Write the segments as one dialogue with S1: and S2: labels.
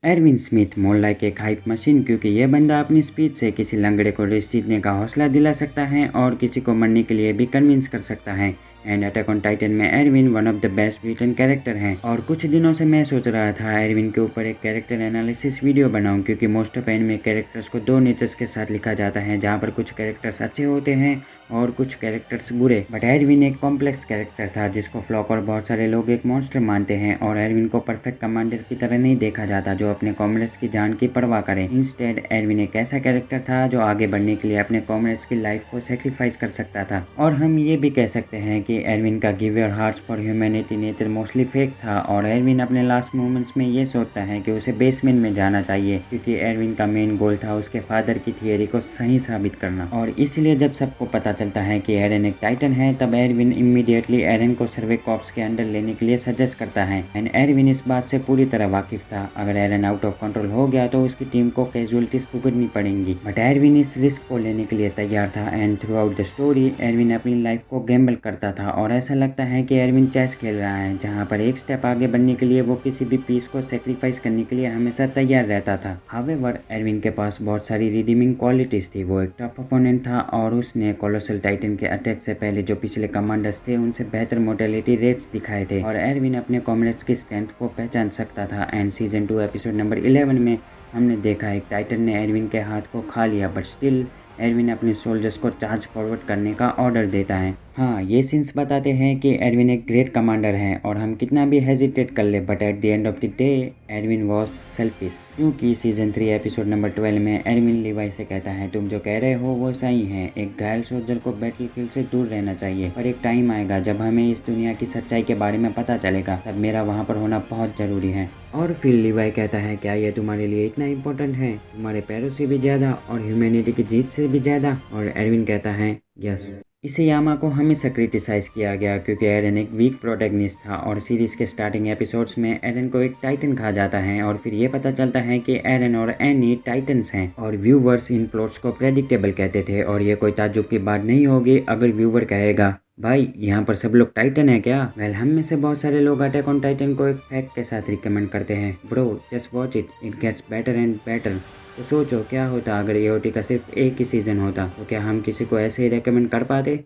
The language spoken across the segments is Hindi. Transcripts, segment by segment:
S1: एरविन स्मिथ मोर लाइक एक हाइप मशीन, क्योंकि यह बंदा अपनी स्पीच से किसी लंगड़े को रेस जीतने का हौसला दिला सकता है और किसी को मरने के लिए भी कन्विंस कर सकता है। एंड अटैक ऑन टाइटन में Erwin one of the best written character हैं। और कुछ दिनों से मैं सोच रहा था एरविन के ऊपर एक कैरेक्टर एनालिसिस वीडियो बनाऊं, क्योंकि मोस्ट ऑफ एनिमे कैरेक्टर्स को दो नेचर्स के साथ लिखा जाता है, जहां पर कुछ कैरेक्टर्स अच्छे होते हैं और कुछ कैरेक्टर्स बुरे। बट एरविन एक कॉम्प्लेक्स कैरेक्टर था जिसको फ्लॉक और बहुत सारे लोग एक मॉन्स्टर मानते हैं। और एरविन को परफेक्ट कमांडर की तरह नहीं देखा जाता जो अपने कॉमरेड्स की जान की परवाह करे। इंस्टेड एरविन एक ऐसा कैरेक्टर था जो आगे बढ़ने के लिए अपने कॉमरेड्स की लाइफ को सेक्रीफाइस कर सकता था। और हम ये भी कह सकते हैं कि एरविन का give your hearts for humanity nature mostly fake था। और एरविन अपने लास्ट मोमेंट्स में ये सोचता है कि उसे बेसमेंट में जाना चाहिए, क्योंकि एरविन का मेन गोल था उसके फादर की थियरी को सही साबित करना। और इसलिए जब सबको पता चलता है कि एरन एक टाइटन है, तब एरविन इमीडिएटली एरन को सर्वे कॉर्प्स के अंडर लेने के लिए सजेस्ट करता है। एंड एरविन इस बात से पूरी तरह वाकिफ था, अगर एरन आउट ऑफ कंट्रोल हो गया तो उसकी टीम को कैजुअलिटीज भुगतनी पड़ेंगी। बट एरविन इस रिस्क को लेने के लिए तैयार था। And throughout the story Erwin अपनी लाइफ को गैम्बल करता था और ऐसा लगता है कि एरविन चेस खेल रहा है, जहाँ पर एक स्टेप आगे बढ़ने के लिए वो किसी भी पीस को सेक्रीफाइस करने के लिए हमेशा तैयार रहता था। हावेवर एरविन के पास बहुत सारी रिडीमिंग क्वालिटीज थी। वो एक टफ अपोनेंट था और उसने कोलोसल टाइटन के अटैक से पहले जो पिछले कमांडर्स थे उनसे बेहतर मोर्टेलिटी रेट्स दिखाए थे। और एरविन अपने कॉमरेड्स की स्ट्रेंथ को पहचान सकता था। एंड सीजन 2 एपिसोड नंबर 11 में हमने देखा एक टाइटन ने एरविन के हाथ को खा लिया, बट स्टिल एरविन अपने सोल्जर्स को चार्ज फॉरवर्ड करने का ऑर्डर देता है। हाँ, ये सीन्स बताते हैं कि एरविन एक ग्रेट कमांडर है और हम कितना भी हेजिटेट कर ले, but at the end of the day Erwin was selfish. क्योंकि सीजन 3 एपिसोड नंबर 12 में एरविन लीवाई से कहता है, तुम जो कह रहे हो वो सही है, एक घायल सोल्जर को बैटलफील्ड से दूर रहना चाहिए, पर एक टाइम आएगा जब हमें इस दुनिया की सच्चाई के बारे में पता चलेगा, तब मेरा वहाँ पर होना बहुत ज़रूरी है। और फिर लीवाई कहता है, क्या ये तुम्हारे लिए इतना इम्पोर्टेंट है, तुम्हारे पैरों से भी ज़्यादा और ह्यूमैनिटी की जीत से भी ज़्यादा? और एरविन कहता है, यस। इसे यामा को हमेशा क्रिटिसाइज किया गया क्योंकि एरन एक वीक प्रोटैगनिस्ट था। और सीरीज के स्टार्टिंग एपिसोड्स में एरन को एक टाइटन कहा जाता है और फिर ये पता चलता है कि एरन और एनी टाइटन्स हैं। और व्यूवर्स इन प्लॉट्स को प्रेडिक्टेबल कहते थे। और ये कोई ताज्जुब की बात नहीं होगी अगर व्यूवर कहेगा, भाई यहाँ पर सब लोग टाइटन है क्या? वेल, हम में से बहुत सारे लोग अटैक ऑन टाइटन को एक फैक्ट के साथ रिकमेंड करते हैं, bro just watch it, it gets better and better. तो सोचो क्या होता अगर एओटी का सिर्फ एक ही सीजन होता, तो क्या हम किसी को ऐसे ही रेकमेंड कर पाते?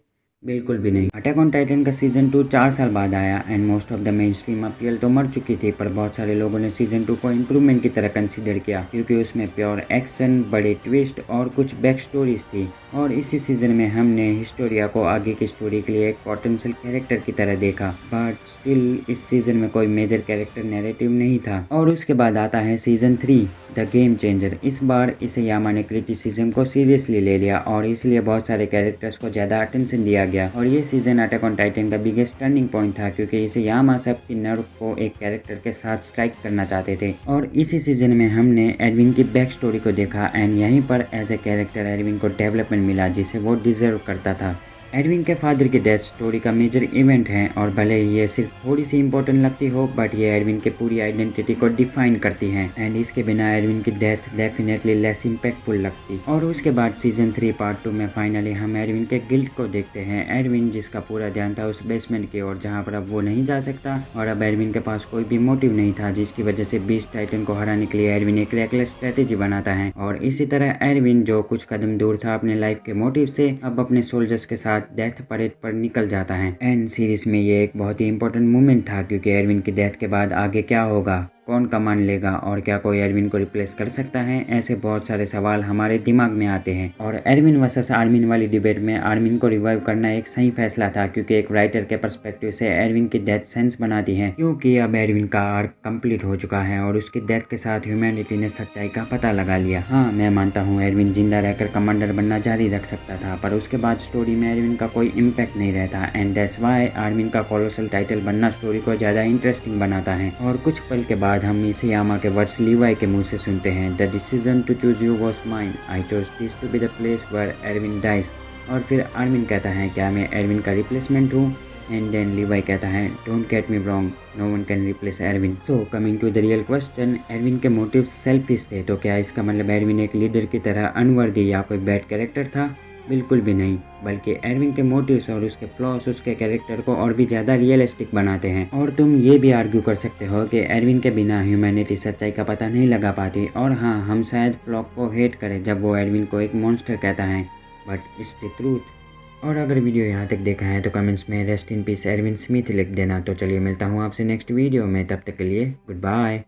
S1: बिल्कुल भी नहीं। अटैक ऑन टाइटन का सीजन 2 4 साल बाद आया and most of the main stream appeal तो मर चुकी थी, पर बहुत सारे लोगों ने सीजन 2 को इम्प्रूवमेंट की तरह कंसीडर किया, क्योंकि उसमें प्योर एक्शन, बड़े ट्विस्ट और कुछ बैक स्टोरीज थी। और इसी सीजन में हमने हिस्टोरिया को आगे की स्टोरी के लिए एक पोटेंशियल कैरेक्टर की तरह देखा, बट स्टिल इस सीजन में कोई मेजर कैरेक्टर नैरेटिव नहीं था। और उसके बाद आता है सीजन 3 द गेम चेंजर। इस बार इसे यामा ने क्रिटिसिज्म को सीरियसली ले लिया और इसलिए बहुत सारे कैरेक्टर्स को ज़्यादा अटेंशन दिया गया। और ये सीजन अटैक ऑन टाइटन का बिगेस्ट टर्निंग पॉइंट था, क्योंकि इसे यामा सबकी नर्व को एक कैरेक्टर के साथ स्ट्राइक करना चाहते थे। और इसी सीजन में हमने एरविन की बैक स्टोरी को देखा एंड यहीं पर एज ए कैरेक्टर एरविन को डेवलपमेंट मिला जिसे वो डिजर्व करता था। एरविन के फादर की डेथ स्टोरी का मेजर इवेंट है और भले ही ये सिर्फ थोड़ी सी इंपॉर्टेंट लगती हो, बट ये एरविन के पूरी आइडेंटिटी को डिफाइन करती है एंड इसके बिना एरविन की डेथ डेफिनेटली लेस इम्पैक्टफुल लगती। और उसके बाद सीजन 3 पार्ट 2 में फाइनली हम एरविन के गिल्ट को देखते हैं। एरविन जिसका पूरा ध्यान था उस बेसमेंट की ओर जहाँ पर अब वो नहीं जा सकता, और अब एरविन के पास कोई भी मोटिव नहीं था, जिसकी वजह से बीस्ट टाइटन को हराने के लिए एरविन एक रेकलेस स्ट्रेटेजी बनाता है। और इसी तरह एरविन जो कुछ कदम दूर था अपने लाइफ के मोटिव से, अब अपने सोल्जर्स के साथ डेथ परेड पर निकल जाता है। एंड सीरीज में ये एक बहुत ही इंपॉर्टेंट मोमेंट था, क्योंकि एरविन की डेथ के बाद आगे क्या होगा, कौन कमान लेगा और क्या कोई एरविन को रिप्लेस कर सकता है, ऐसे बहुत सारे सवाल हमारे दिमाग में आते हैं। और एरविन वर्सेस आर्मिन वाली डिबेट में आर्मिन को रिवाइव करना एक सही फैसला था, क्योंकि एक राइटर के पर्सपेक्टिव से एरविन की डेथ सेंस बनाती है, क्योंकि अब एरविन का आर्क कंप्लीट हो चुका है और उसकी डेथ के साथ ह्यूमैनिटी ने सच्चाई का पता लगा लिया। हाँ, मैं मानता हूँ एरविन जिंदा रहकर कमांडर बनना जारी रख सकता था, पर उसके बाद स्टोरी में एरविन का कोई इम्पैक्ट नहीं रहता एंड दैट्स व्हाई आर्मिन का कोलोसल टाइटल बनना स्टोरी को ज्यादा इंटरेस्टिंग बनाता है। और कुछ पल के बाद हम इसे यामा के वर्ड्स लीवाई के मुंह से सुनते हैं, the decision to choose you was mine, I chose this to be the place where Erwin dies. और फिर आर्मिन कहता है, क्या मैं एरविन का रिप्लेसमेंट हूँ? एंड देन लीवाई कहता है, don't get me wrong, no one can replace Erwin. So coming to the real question, Erwin के मोटिव सेल्फिश थे, तो क्या इसका मतलब एरविन एक लीडर की तरह अनवर्दी या कोई बैड कैरेक्टर था? बिल्कुल भी नहीं, बल्कि एरविन के मोटिव्स और उसके फ्लॉस उसके कैरेक्टर को और भी ज़्यादा रियलिस्टिक बनाते हैं। और तुम ये भी आर्ग्यू कर सकते हो कि एरविन के बिना ह्यूमैनिटी सच्चाई का पता नहीं लगा पाती। और हाँ, हम शायद फ्लॉक को हेट करें जब वो एरविन को एक मॉन्स्टर कहता है, बट इट्स द ट्रूथ। और अगर वीडियो यहाँ तक देखा है तो कमेंट्स में rest in peace Irwin Smith लिख देना। तो चलिए मिलता हूँ आपसे नेक्स्ट वीडियो में, तब तक के लिए गुड बाय।